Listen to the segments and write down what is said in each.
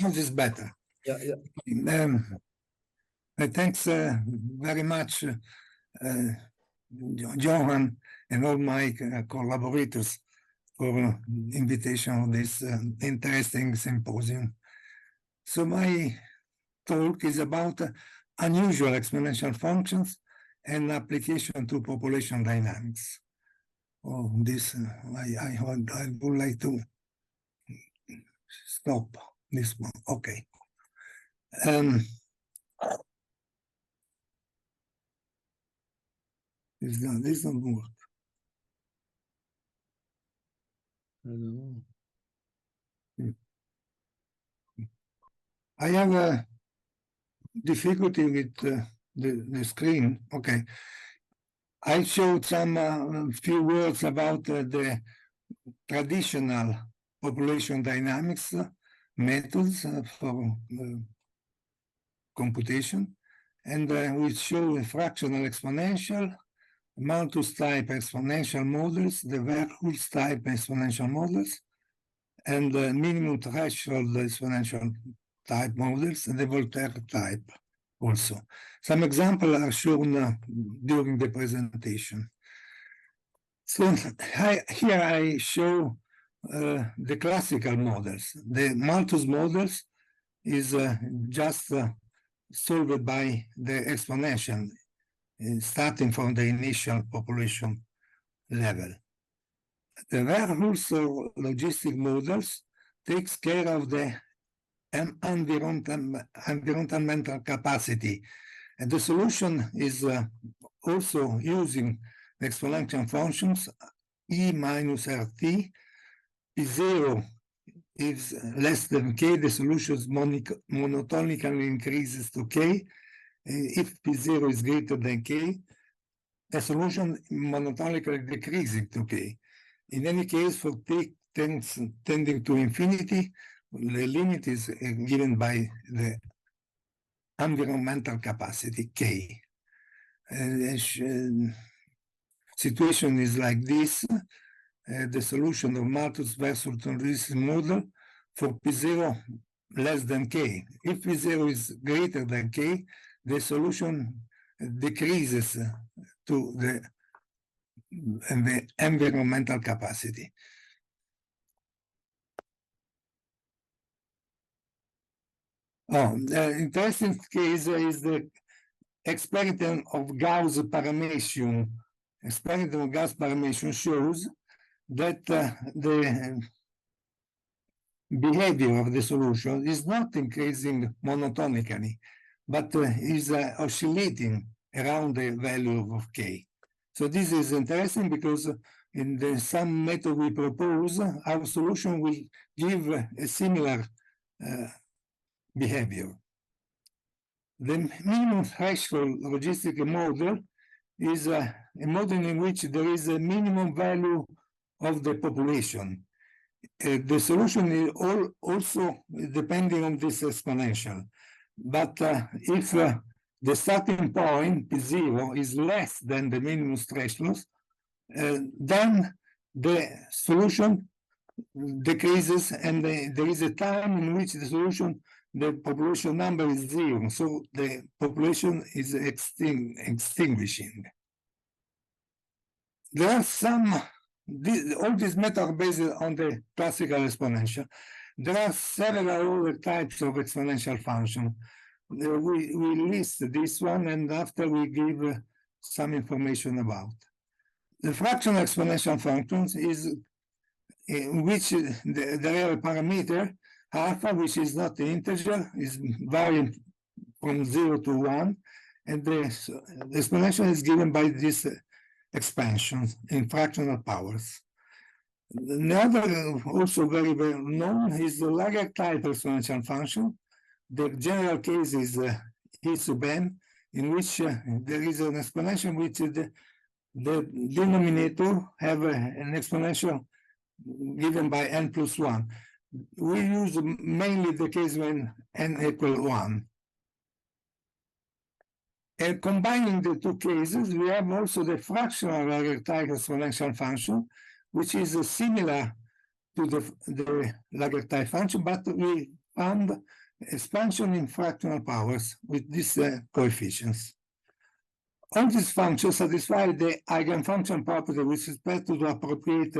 This is better. Yeah. Thanks very much, Johan, and all my collaborators for invitation of this interesting symposium. So my talk is about unusual exponential functions and application to population dynamics. Oh, this I would like to stop this one. Okay. This don't work. I have a difficulty with the screen. Okay. I showed some few words about the traditional population dynamics methods for computation, and we show a fractional exponential, Malthus type exponential models, the Verhulst type exponential models, and the minimum threshold exponential type models, and the Voltaire type also. Some examples are shown during the presentation. So here I show the classical models. The Malthus models is just solved by the exponential, starting from the initial population level. The Verhulst or logistic models takes care of the environmental capacity, and the solution is also using the exponential functions E minus RT. P0 is less than K, the solution monotonically increases to K. If P0 is greater than K, the solution monotonically decreasing to K. In any case, for T tending to infinity, the limit is given by the environmental capacity, K. Situation is like this. The solution of Malthus versus logistic model for P0 less than K. If P0 is greater than K, the solution decreases to the environmental capacity. The interesting case is the experiment of Gauss paramation. Experiment of Gauss paramation shows that the behavior of the solution is not increasing monotonically, but is oscillating around the value of K. So this is interesting because in the some method we propose, our solution will give a similar behavior. The minimum threshold logistic model is a model in which there is a minimum value of the population. The solution is also depending on this exponential. But if the starting point, P0, is less than the minimum threshold, then the solution decreases, and there is a time in which the population number is 0, so the population is extinguishing. There are some, all these methods are based on the classical exponential. There are several other types of exponential function. We list this one, and after we give some information about. The fractional exponential functions is in which there are a parameter alpha, which is not an integer, is varying from 0 to 1, and the exponential is given by this expansion in fractional powers. Another also very well known is the Laguerrian type exponential function. The general case is E sub n, in which there is an exponential which the denominator have an exponential given by n plus 1. We use mainly the case when n equal 1. And combining the two cases, we have also the fractional Laguerrian type exponential function, which is similar to the Laguerrian type function, but we found expansion in fractional powers with these coefficients. All these functions satisfy the eigenfunction property with respect to the appropriate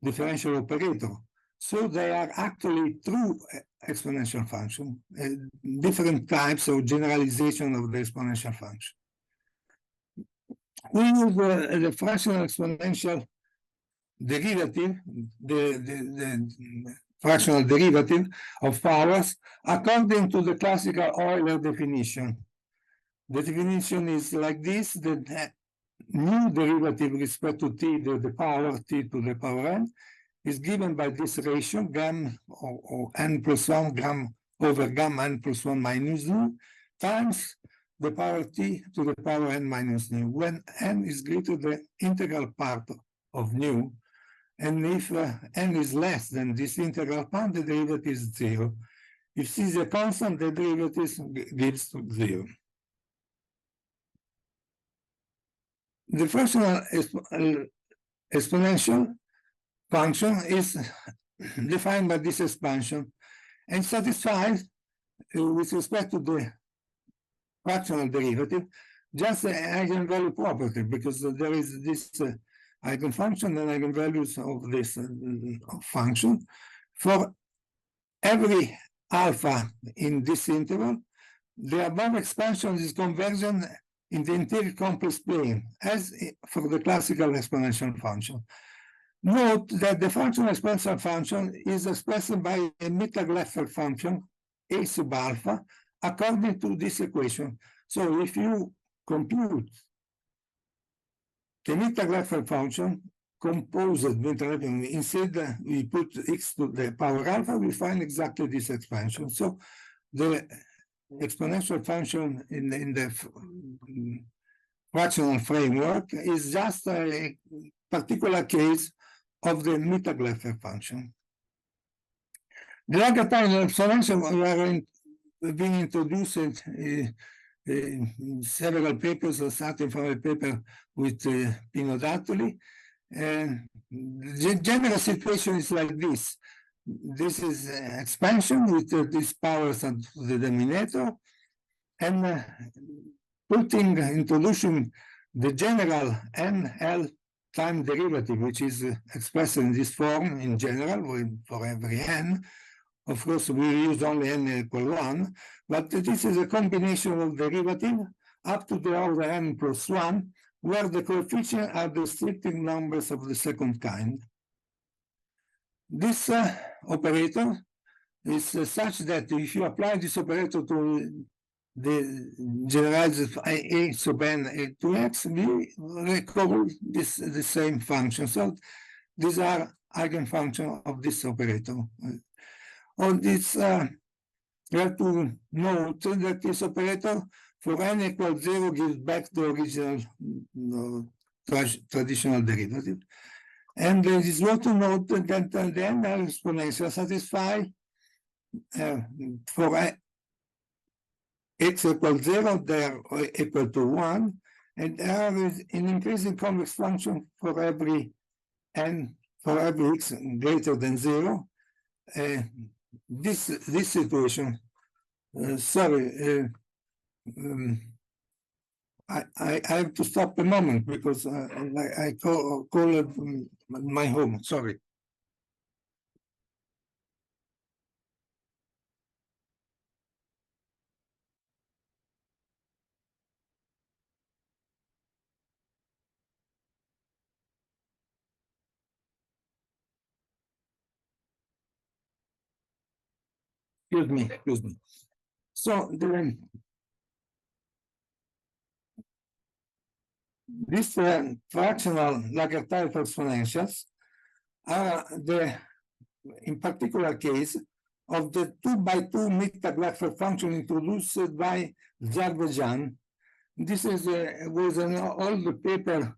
differential operator. So they are actually true exponential function, different types of generalization of the exponential function. We use the fractional exponential derivative, the fractional derivative of powers according to the classical Euler definition. The definition is like this: the new derivative with respect to t, the power t to the power n, is given by this ratio, gram or n plus 1 gram over gamma n plus 1 minus nu, times the power t to the power n minus nu, when n is greater than the integral part of nu, and if n is less than this integral part, the derivative is 0. If c is a constant, the derivative gives 0. The fractional exponential function is defined by this expansion and satisfies, with respect to the fractional derivative, just the eigenvalue property, because there is this eigenfunction and eigenvalues of this function. For every alpha in this interval, the above expansion is convergent in the interior complex plane, as for the classical exponential function. Note that the fractional exponential function is expressed by a Mittag-Leffler function, A sub alpha, according to this equation. So if you compute the Mittag-Leffler function composed, instead we put x to the power alpha, we find exactly this expansion. So the exponential function in the fractional framework is just a particular case of the Mittag-Leffler function. The Laguerrian exponential are being introduced in several papers, starting from a paper with Pino Dattoli. And the general situation is like this. This is expansion with these powers at the denominator, and introducing the general NL time derivative, which is expressed in this form in general for every n. Of course, we use only n equal 1, but this is a combination of derivative up to the order n plus 1, where the coefficients are the restricting numbers of the second kind. This operator is such that if you apply this operator to the generalized a sub n a to x, we recover the same function. So these are eigenfunctions of this operator. On this, we have to note that this operator for n equals 0 gives back the original traditional derivative. And it is worth to note that the NL exponential satisfy for x equals 0, they are equal to 1, and there is an increasing convex function for every n, for every x greater than 0. This situation, I have to stop a moment because I call my home. Sorry. Excuse me. So these fractional Laguerrian exponentials are in particular case of the 2x2 Mittag-Leffler function introduced by Laguerrian. This was an old paper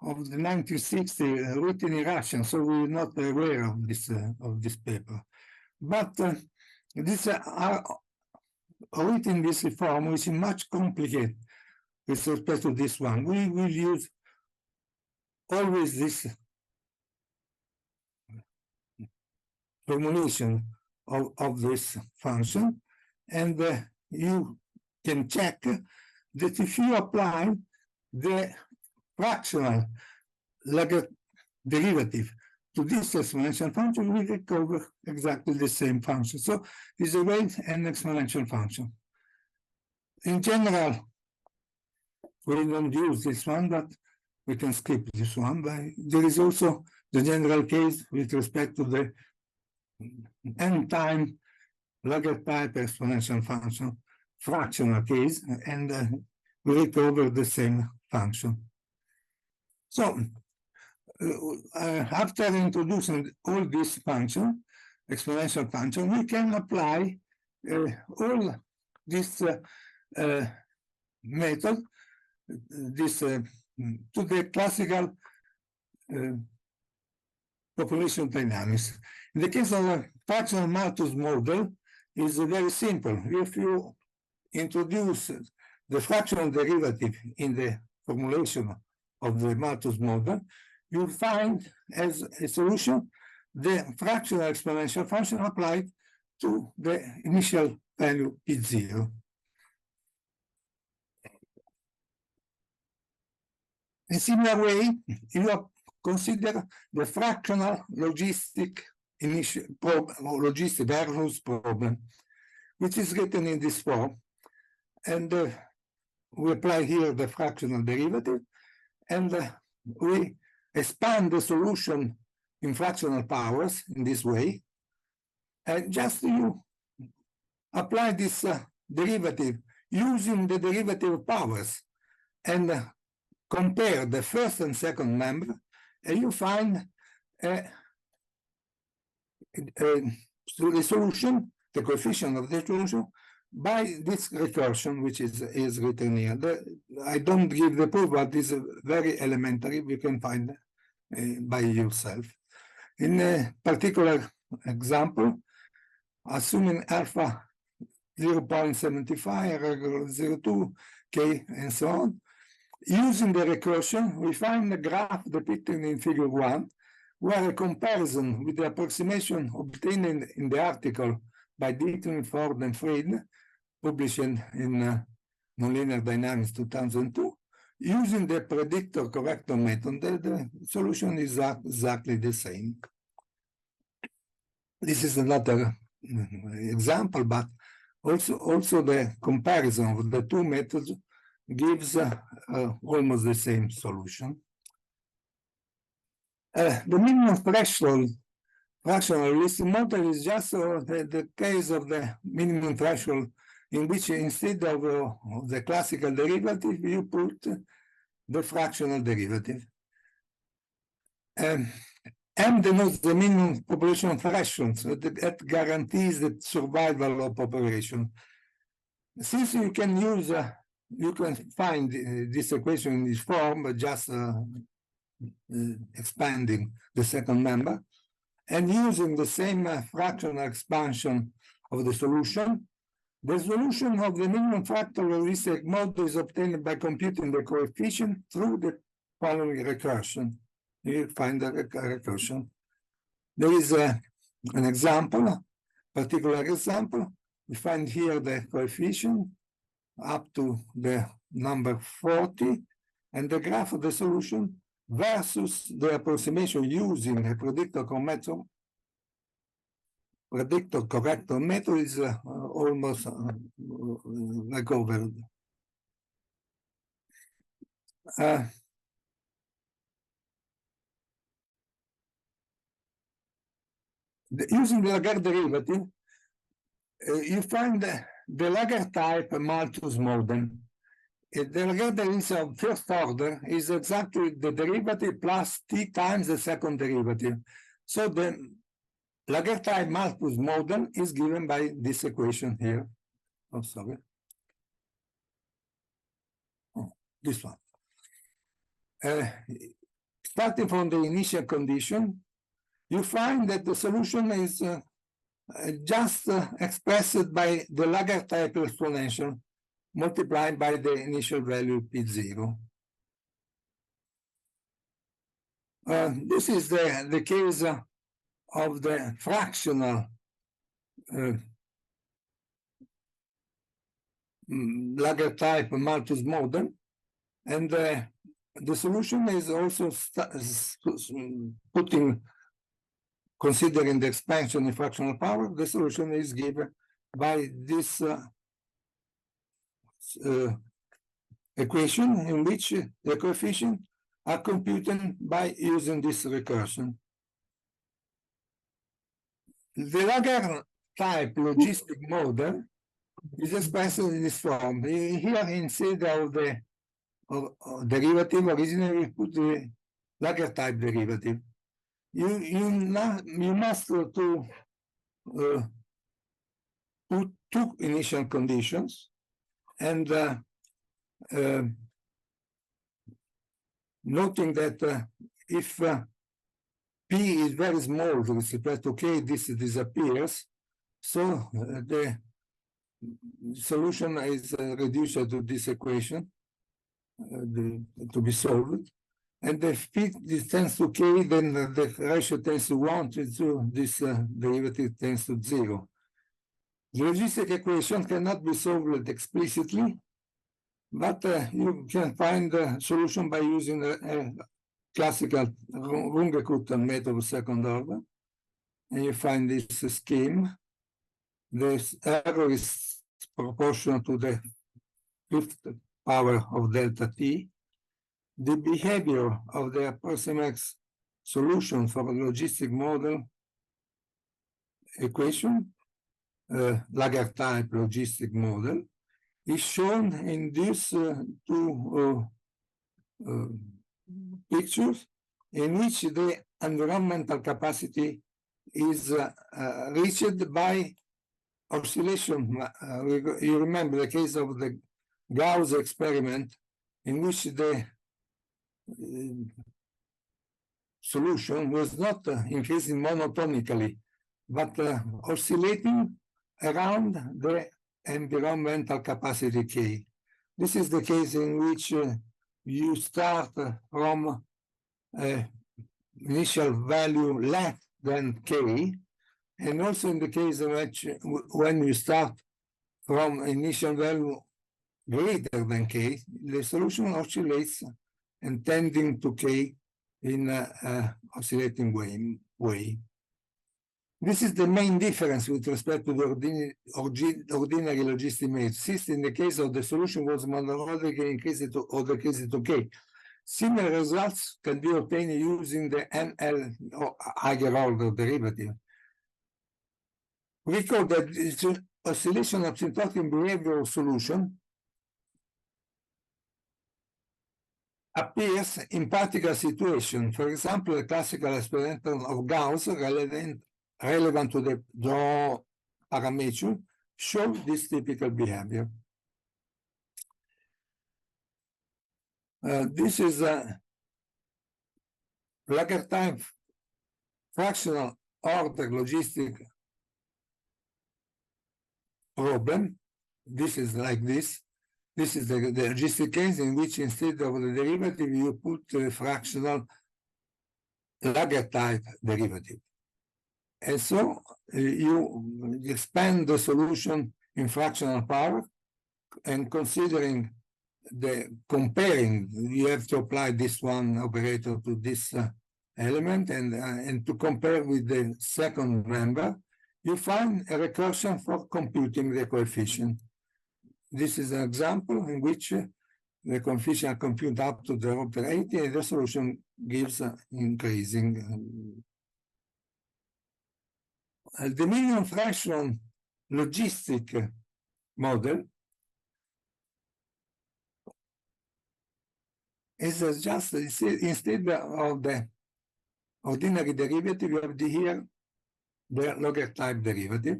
of the 1960s written in Russian, so we're not aware of this paper. But these are written in this form, which is much complicated with respect to this one. We will use always this formulation of this function, and you can check that if you apply the fractional Laguerre derivative to this exponential function, we recover exactly the same function. So it's a way an exponential function. In general, we don't use this one, but we can skip this one. But there is also the general case with respect to the n-time Laguerre type exponential function, fractional case, and we recover the same function. So after introducing all these functions, exponential function, we can apply all this method, this to the classical population dynamics. In the case of a fractional Malthus model, is very simple. If you introduce the fractional derivative in the formulation of the Malthus model, you find as a solution the fractional exponential function applied to the initial value P0. In a similar way, you consider the fractional logistic initial problem, or logistic Bernoulli's problem, which is written in this form. And we apply here the fractional derivative, and we expand the solution in fractional powers in this way. And just you apply this derivative using the derivative powers and compare the first and second member, and you find the solution, the coefficient of the solution, by this recursion, which is written here. I don't give the proof, but it's very elementary. You can find by yourself. In a particular example, assuming alpha 0.75, regular 0.2, k, and so on, using the recursion, we find a graph depicted in figure 1, where a comparison with the approximation obtained in the article by Dietling, Ford, and Fried, published in Nonlinear Dynamics 2002, using the predictor-corrector method, the solution is exactly the same. This is another example, but also the comparison of the two methods gives almost the same solution. The minimum threshold fractional realistic model is just the case of the minimum threshold, in which instead of the classical derivative, you put the fractional derivative. M denotes the minimum population threshold, so that guarantees the survival of population. Since you can use, you can find this equation in this form, but just expanding the second member, and using the same fractional expansion of the solution, the solution of the minimum fractal realistic model is obtained by computing the coefficient through the following recursion. You find the recursion. There is an example, particular example. We find here the coefficient up to the number 40, and the graph of the solution versus the approximation using a predictor-corrector method is almost recovered. Using the Laguerre derivative, you find the Laguerre type Malthus model. The Laguerre derivative of first order is exactly the derivative plus t times the second derivative. So the Laguerre type Malthus model is given by this equation here. Oh, sorry. Oh, this one. Starting from the initial condition, you find that the solution is just expressed by the Laguerre type exponential multiplied by the initial value P0. This is the case of the fractional Laguerre type Malthus model, and the solution is also considering the expansion in fractional power. The solution is given by this equation, in which the coefficients are computed by using this recursion. The Laguerre type logistic model is expressed in this form. Here, instead of the derivative, originally we put the Laguerre type derivative. You must to put two initial conditions, and noting that if P is very small with respect to K, this disappears. So the solution is reduced to this equation to be solved. And if P tends to K, then the ratio tends to 1, so this derivative tends to 0. The logistic equation cannot be solved explicitly, but you can find the solution by using a classical Runge-Kutta method of second order. And you find this scheme. This error is proportional to the fifth power of delta t. The behavior of the approximate solution for a logistic model equation, Laguerre type logistic model, is shown in these two pictures, in which the environmental capacity is reached by oscillation. You remember the case of the Gauss experiment, in which the solution was not increasing monotonically, but oscillating around the environmental capacity K. This is the case in which you start from initial value less than K, and also in the case in which when you start from initial value greater than K, the solution oscillates and tending to K in an oscillating way. This is the main difference with respect to the ordinary logistic method. Since in the case of the solution was monotonically increased or decreased to K, similar results can be obtained using the NL or higher order derivative. Recall that the oscillation of symptotic behavioral solution appears in particular situation. For example, the classical exponential of Gauss relevant to the draw parameter show this typical behavior. This is a Laguerre type fractional order logistic problem. This is like this. This is the logistic case in which instead of the derivative, you put the fractional Laguerre type derivative. And so you expand the solution in fractional power, and considering the comparing, you have to apply this one operator to this element, and to compare with the second member, you find a recursion for computing the coefficient. This is an example in which the coefficient are computed up to the order 80, and the solution gives increasing. The minimum fraction logistic model is just, instead of the ordinary derivative, you have here the Laguerre type derivative,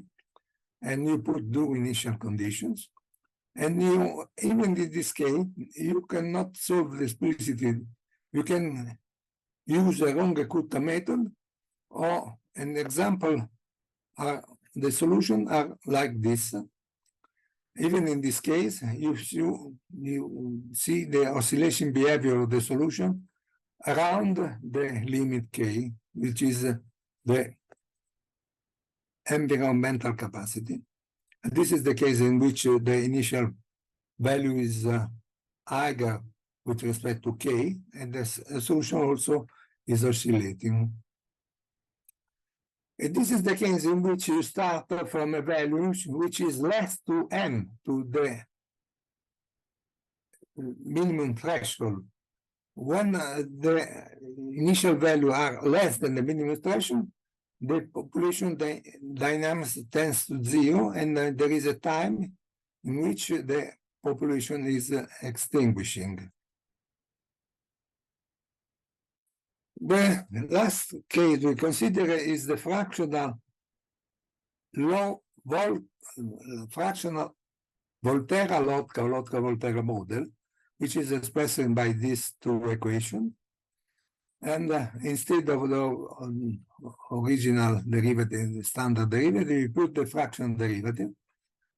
and you put two initial conditions. And you, even in this case, you cannot solve the explicitly. You can use a Runge-Kutta method, or an example, the solutions are like this. Even in this case, you see the oscillation behavior of the solution around the limit K, which is the environmental capacity. And this is the case in which the initial value is higher with respect to k, and the solution also is oscillating. And this is the case in which you start from a value which is less to m, to the minimum threshold. When the initial value are less than the minimum threshold, the population dynamics tends to 0, and there is a time in which the population is extinguishing. The last case we consider is the fractional fractional Volterra-Lotka model, which is expressed by these two equations. And instead of the original derivative, the standard derivative, we put the fraction derivative.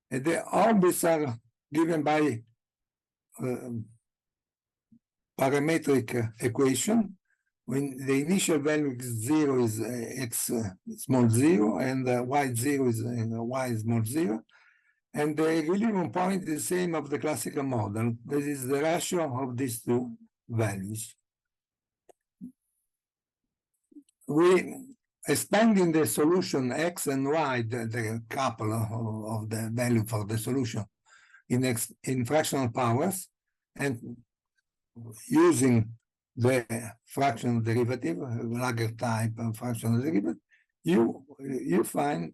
And the orbits are given by parametric equation. When the initial value is 0 is x small 0, and y 0 is y small 0. And the equilibrium point is the same of the classical model. This is the ratio of these two values. We expanding the solution x and y, the couple of the value for the solution in fractional powers, and using the fractional derivative, Laguerre type and fractional derivative, you find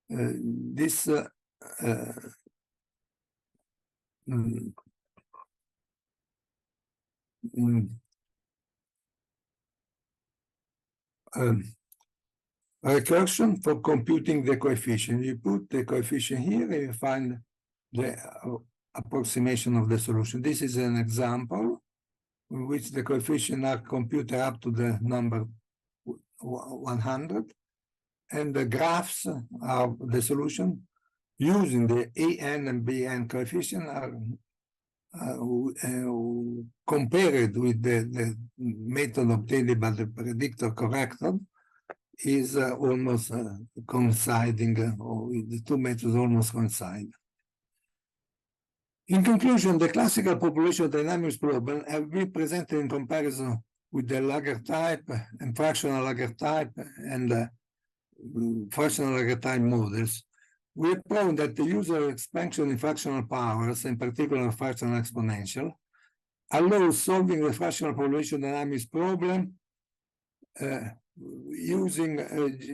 this recursion for computing the coefficient. You put the coefficient here, and you find the approximation of the solution. This is an example in which the coefficients are computed up to the number 100, and the graphs of the solution using the AN and BN coefficient are compared with the method obtained by the predictor corrector is almost coinciding, or the two methods almost coincide. In conclusion, the classical population dynamics problem have been presented in comparison with the Laguerre type and fractional Laguerre type and fractional Laguerre type models. We have proven that the use of expansion in fractional powers, in particular fractional exponential, allows solving the fractional population dynamics problem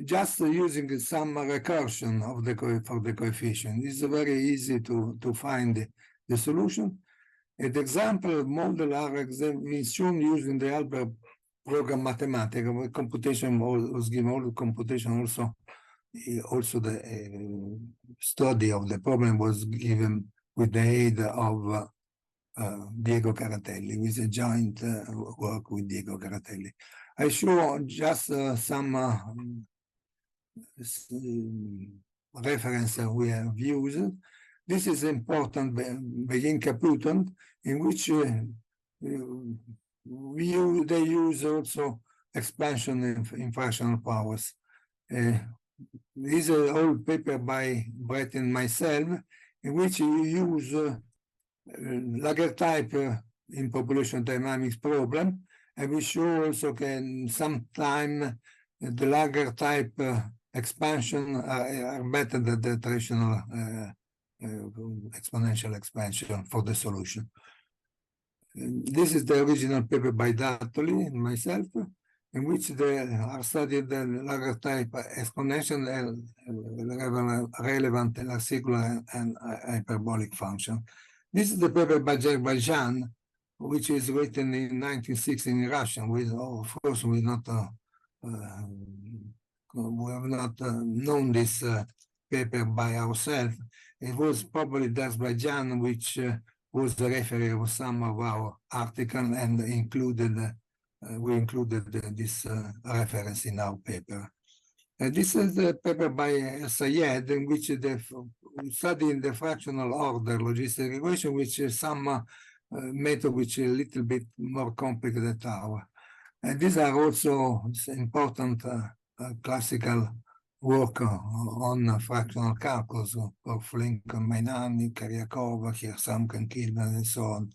just using some recursion of for the coefficient. It's very easy to find the solution. And the example model are shown using the Albert program mathematics. Computation was given, all the computation also the study of the problem was given with the aid of Diego Caratelli, with a joint work with Diego Caratelli. I show just some reference we have used. This is important begin Caputon, in which they use also expansion in fractional powers. This is an old paper by Brett and myself, in which you use Laguerre type in population dynamics problem, and we show also can sometime the Laguerre type expansion are better than the traditional exponential expansion for the solution. This is the original paper by Dattoli and myself, in which they are studied the Laguerre type exponential and relevant circular and hyperbolic function. This is the paper by Azerbaijan, which is written in 1960 in Russian. Of course, we have not known this paper by ourselves. It was probably Azerbaijan which was the referee of some of our articles, and we included this reference in our paper. This is the paper by Sayed, in which we study in the fractional order logistic equation, which is some method which is a little bit more complicated than ours. And these are also important classical work on fractional calculus of Lincoln, Mainani, Karyakova, Kirsamkan, Kilman, and so on.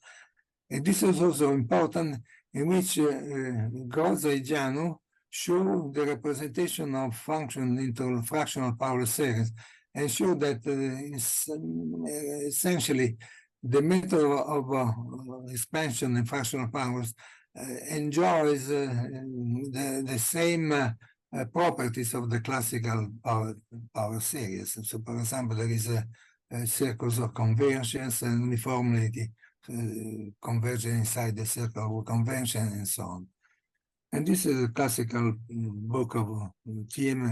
And this is also important, in which Groza and Giano show the representation of function into fractional power series, and show that essentially the method of expansion in fractional powers enjoys the same properties of the classical power series. So, for example, there is a circles of convergence and uniformity converging inside the circle of convention and so on. And this is a classical book of theme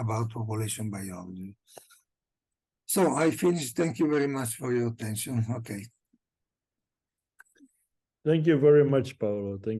about population biology. So I finished. Thank you very much for your attention. Okay. Thank you very much, Paolo. Thank